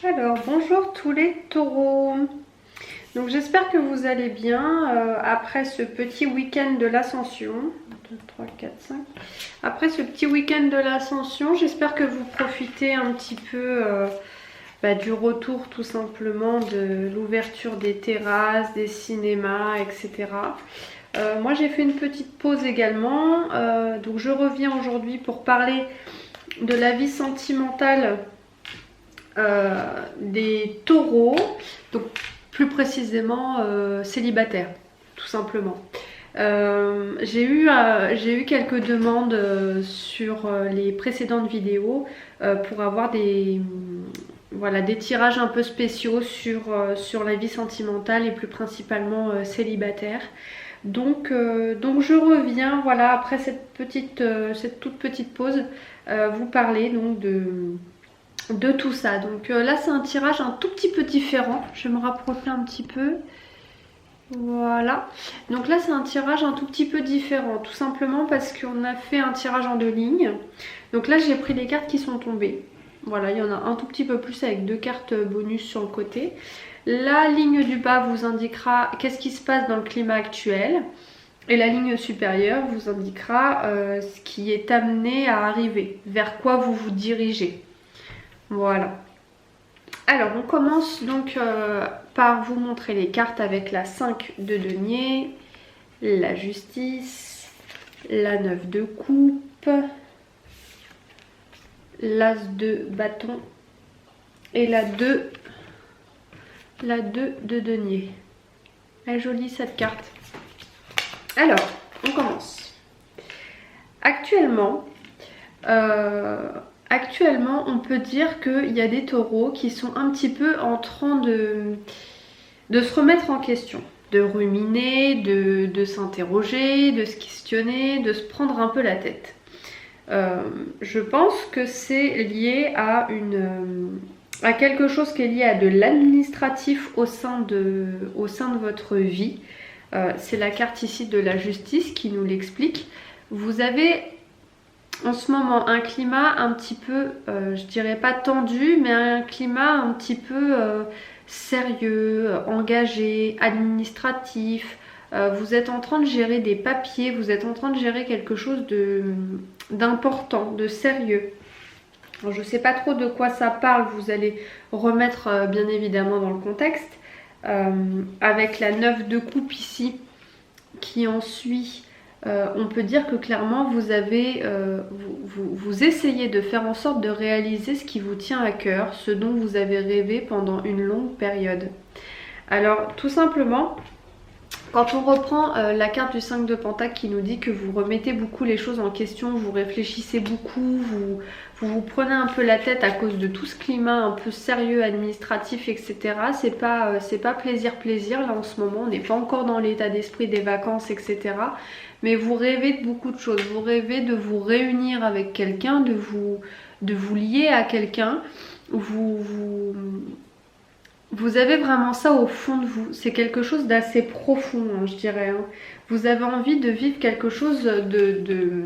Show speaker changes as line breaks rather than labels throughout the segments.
Alors, bonjour tous les taureaux. Donc j'espère que vous allez bien après ce petit week-end de l'ascension. 2, 3, 4, 5. Après ce petit week-end de l'ascension, j'espère que vous profitez un petit peu du retour tout simplement de l'ouverture des terrasses, des cinémas, etc. Moi j'ai fait une petite pause également. Donc je reviens aujourd'hui pour parler de la vie sentimentale des taureaux, donc plus précisément célibataires, tout simplement. J'ai eu quelques demandes sur les précédentes vidéos pour avoir des tirages un peu spéciaux sur la vie sentimentale et plus principalement célibataire. Donc je reviens voilà après cette toute petite pause vous parler donc de tout ça. Donc là c'est un tirage un tout petit peu différent. Je vais me rapprocher un petit peu. Voilà. Donc là c'est un tirage un tout petit peu différent. Tout simplement parce qu'on a fait un tirage en 2 lignes. Donc là j'ai pris les cartes qui sont tombées. Voilà, il y en a un tout petit peu plus avec 2 cartes bonus sur le côté. La ligne du bas vous indiquera qu'est-ce qui se passe dans le climat actuel. Et la ligne supérieure vous indiquera ce qui est amené à arriver. Vers quoi vous vous dirigez. Voilà. Alors on commence donc par vous montrer les cartes avec la 5 de denier, la justice, la 9 de coupe, l'as de bâton et la 2 de denier. Elle est jolie cette carte. Alors on commence. Actuellement, on peut dire qu'il y a des taureaux qui sont un petit peu en train de se remettre en question, de ruminer, de s'interroger, de se questionner, de se prendre un peu la tête. Je pense que c'est lié à quelque chose qui est lié à de l'administratif au sein de votre vie. C'est la carte ici de la justice qui nous l'explique. Vous avez en ce moment un climat un petit peu, je dirais pas tendu, mais un climat un petit peu sérieux, engagé, administratif. Vous êtes en train de gérer des papiers, vous êtes en train de gérer quelque chose d'important, de sérieux. Alors, je ne sais pas trop de quoi ça parle, vous allez remettre bien évidemment dans le contexte. Avec la 9 de coupe ici qui en suit. On peut dire que clairement vous essayez de faire en sorte de réaliser ce qui vous tient à cœur, ce dont vous avez rêvé pendant une longue période. Alors tout simplement, quand on reprend la carte du 5 de Pentacle qui nous dit que vous remettez beaucoup les choses en question, vous réfléchissez beaucoup, vous prenez un peu la tête à cause de tout ce climat un peu sérieux, administratif, etc. C'est pas plaisir là en ce moment, on n'est pas encore dans l'état d'esprit des vacances, etc. Mais vous rêvez de beaucoup de choses, vous rêvez de vous réunir avec quelqu'un, de vous lier à quelqu'un, vous avez vraiment ça au fond de vous. C'est quelque chose d'assez profond, hein, je dirais. Hein. Vous avez envie de vivre quelque chose de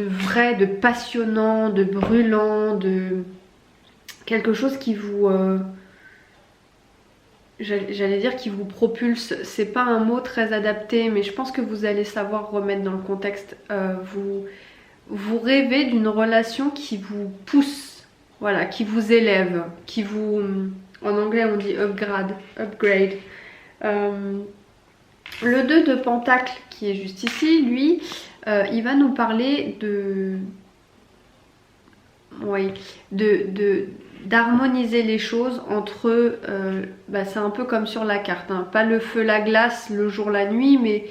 vrai, de passionnant, de brûlant, de quelque chose qui vous... j'allais dire qui vous propulse. C'est pas un mot très adapté, mais je pense que vous allez savoir remettre dans le contexte. Vous rêvez d'une relation qui vous pousse. Voilà, qui vous élève, qui vous... En anglais on dit upgrade. Le 2 de Pentacle qui est juste ici, lui, il va nous parler d'harmoniser les choses entre... c'est un peu comme sur la carte, hein, pas le feu, la glace, le jour, la nuit, mais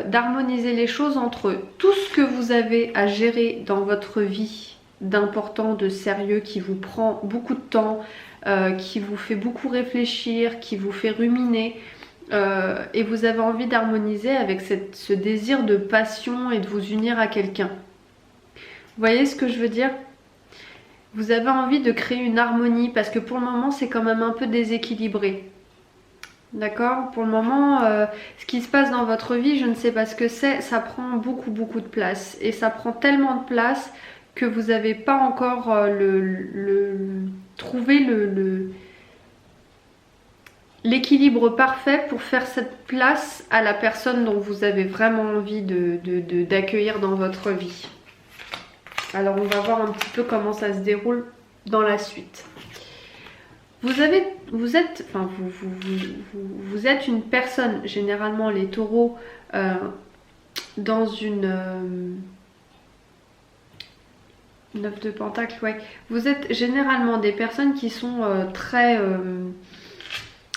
d'harmoniser les choses entre tout ce que vous avez à gérer dans votre vie, d'important, de sérieux, qui vous prend beaucoup de temps, qui vous fait beaucoup réfléchir, qui vous fait ruminer, et vous avez envie d'harmoniser avec ce désir de passion et de vous unir à quelqu'un. Vous voyez ce que je veux dire? Vous avez envie de créer une harmonie parce que pour le moment c'est quand même un peu déséquilibré. D'accord? Pour le moment, ce qui se passe dans votre vie, je ne sais pas ce que c'est, ça prend beaucoup de place. Et ça prend tellement de place que vous n'avez pas encore trouvé l'équilibre parfait pour faire cette place à la personne dont vous avez vraiment envie d'accueillir dans votre vie. Alors on va voir un petit peu comment ça se déroule dans la suite. Vous êtes une personne, généralement les taureaux, dans une 9 de pentacle, ouais. Vous êtes généralement des personnes qui sont très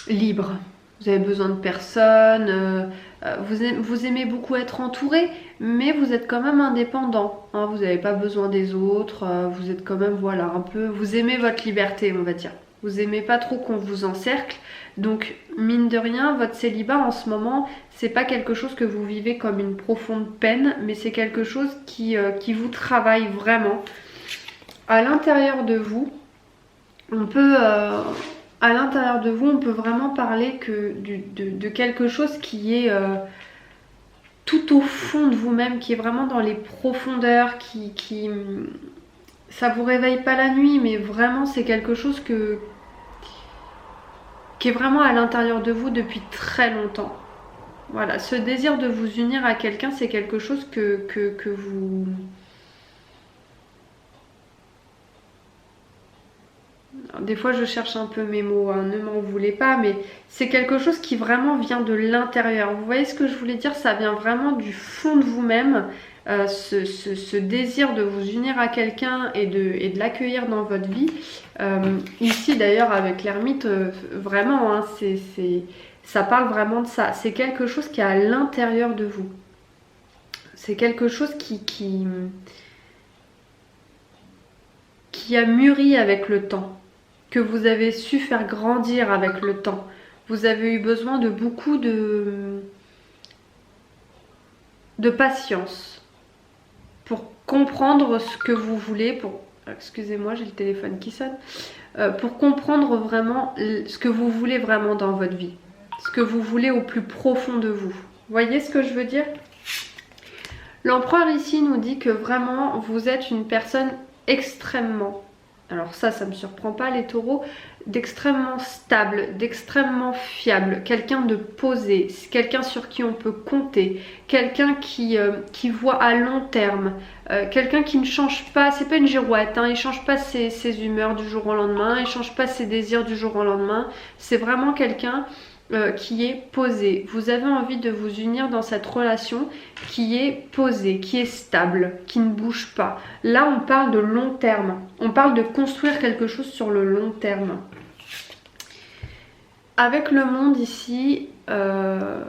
libres. Vous avez besoin de personne, vous aimez beaucoup être entouré, mais vous êtes quand même indépendant. Hein, vous n'avez pas besoin des autres, vous êtes quand même, voilà, un peu... Vous aimez votre liberté, on va dire. Vous aimez pas trop qu'on vous encercle. Donc, mine de rien, votre célibat en ce moment, c'est pas quelque chose que vous vivez comme une profonde peine, mais c'est quelque chose qui vous travaille vraiment. À l'intérieur de vous, on peut... à l'intérieur de vous, on peut vraiment parler de quelque chose qui est tout au fond de vous-même, qui est vraiment dans les profondeurs, ça vous réveille pas la nuit, mais vraiment c'est quelque chose qui est vraiment à l'intérieur de vous depuis très longtemps. Voilà, ce désir de vous unir à quelqu'un, c'est quelque chose que vous... Des fois je cherche un peu mes mots, hein, ne m'en voulez pas, mais c'est quelque chose qui vraiment vient de l'intérieur. Vous voyez ce que je voulais dire? Ça vient vraiment du fond de vous-même, ce désir de vous unir à quelqu'un et de l'accueillir dans votre vie. Ici d'ailleurs avec l'ermite, vraiment, hein, ça parle vraiment de ça. C'est quelque chose qui est à l'intérieur de vous. C'est quelque chose qui a mûri avec le temps, que vous avez su faire grandir avec le temps. Vous avez eu besoin de beaucoup de patience pour comprendre ce que vous voulez, excusez-moi, j'ai le téléphone qui sonne, pour comprendre vraiment ce que vous voulez vraiment dans votre vie, ce que vous voulez au plus profond de vous. Vous voyez ce que je veux dire? L'empereur ici nous dit que vraiment vous êtes une personne extrêmement, alors ça me surprend pas les taureaux, d'extrêmement stable, d'extrêmement fiable, quelqu'un de posé, quelqu'un sur qui on peut compter, quelqu'un qui voit à long terme, quelqu'un qui ne change pas, c'est pas une girouette, hein, il change pas ses humeurs du jour au lendemain, il change pas ses désirs du jour au lendemain, c'est vraiment quelqu'un qui est posé. Vous avez envie de vous unir dans cette relation qui est posée, qui est stable, qui ne bouge pas. Là, on parle de long terme. On parle de construire quelque chose sur le long terme. Avec le monde ici, je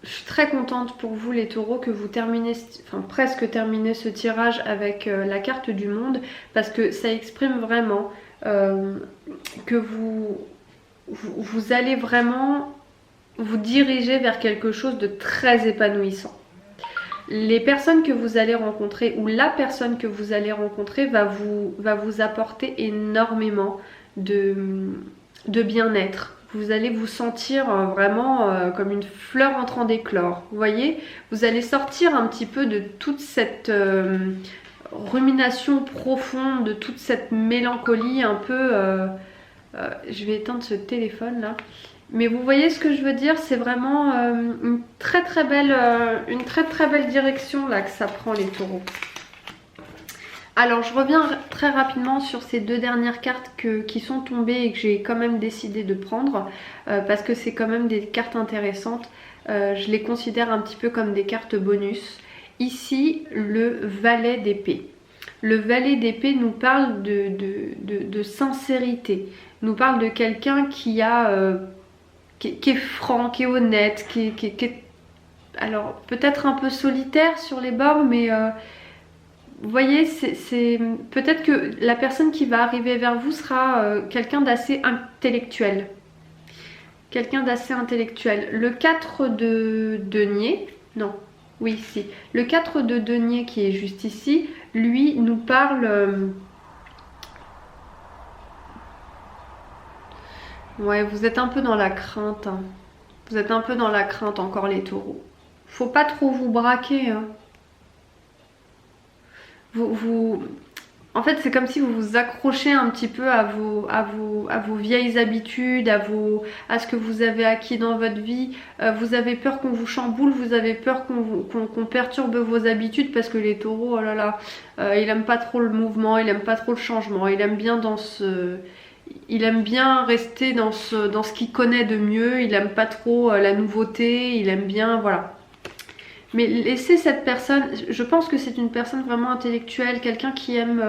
suis très contente pour vous les taureaux que vous terminez, enfin presque terminez ce tirage avec la carte du monde, parce que ça exprime vraiment que vous allez vraiment vous diriger vers quelque chose de très épanouissant. Les personnes que vous allez rencontrer ou la personne que vous allez rencontrer va vous apporter énormément de bien-être. Vous allez vous sentir vraiment comme une fleur en train d'éclore. Vous voyez, vous allez sortir un petit peu de toute cette rumination profonde, de toute cette mélancolie un peu... je vais éteindre ce téléphone là. Mais vous voyez ce que je veux dire, c'est vraiment une très très belle direction là que ça prend les taureaux. Alors je reviens très rapidement sur ces deux dernières cartes qui sont tombées et que j'ai quand même décidé de prendre parce que c'est quand même des cartes intéressantes. Je les considère un petit peu comme des cartes bonus. Ici, le valet d'épée. Le valet d'épée nous parle de sincérité, nous parle de quelqu'un qui est franc, qui est honnête, qui est alors peut-être un peu solitaire sur les bords, mais vous voyez, c'est peut-être que la personne qui va arriver vers vous sera quelqu'un d'assez intellectuel. Quelqu'un d'assez intellectuel. Le 4 de denier, non, oui, si. Le 4 de denier qui est juste ici, lui nous parle... ouais, vous êtes un peu dans la crainte. Hein. Vous êtes un peu dans la crainte encore les taureaux. Faut pas trop vous braquer. Hein. En fait, c'est comme si vous vous accrochez un petit peu à vos vieilles habitudes, à ce que vous avez acquis dans votre vie. Vous avez peur qu'on vous chamboule, vous avez peur qu'on perturbe vos habitudes parce que les taureaux, oh là là, il aime pas trop le mouvement, il aime pas trop le changement, il aime bien rester dans ce qu'il connaît de mieux, il aime pas trop la nouveauté, il aime bien, voilà. Mais laissez cette personne, je pense que c'est une personne vraiment intellectuelle, quelqu'un qui aime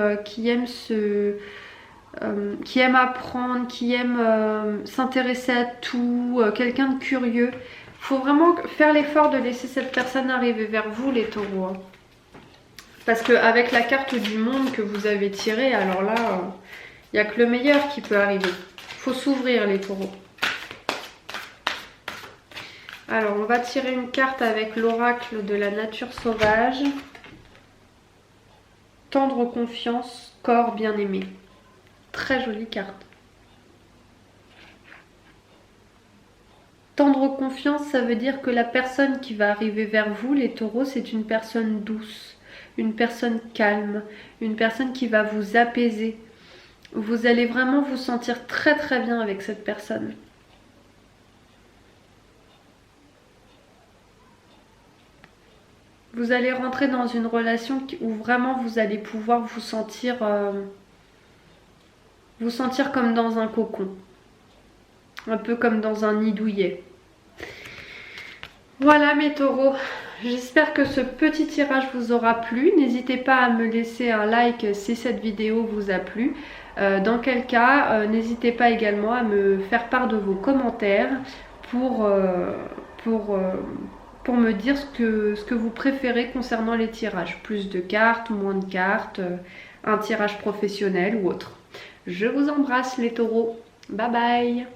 apprendre, qui aime s'intéresser à tout, quelqu'un de curieux. Il faut vraiment faire l'effort de laisser cette personne arriver vers vous, les taureaux. Hein. Parce qu'avec la carte du monde que vous avez tirée, alors là, il n'y a que le meilleur qui peut arriver. Il faut s'ouvrir, les taureaux. Alors, on va tirer une carte avec l'oracle de la nature sauvage. Tendre confiance, corps bien-aimé. Très jolie carte. Tendre confiance, ça veut dire que la personne qui va arriver vers vous, les taureaux, c'est une personne douce, une personne calme, une personne qui va vous apaiser. Vous allez vraiment vous sentir très très bien avec cette personne. Vous allez rentrer dans une relation où vraiment vous allez pouvoir vous sentir comme dans un cocon. Un peu comme dans un nid douillet. Voilà mes taureaux. J'espère que ce petit tirage vous aura plu. N'hésitez pas à me laisser un like si cette vidéo vous a plu. Dans quel cas, n'hésitez pas également à me faire part de vos commentaires pour me dire ce que vous préférez concernant les tirages. Plus de cartes, moins de cartes, un tirage professionnel ou autre. Je vous embrasse les taureaux. Bye bye!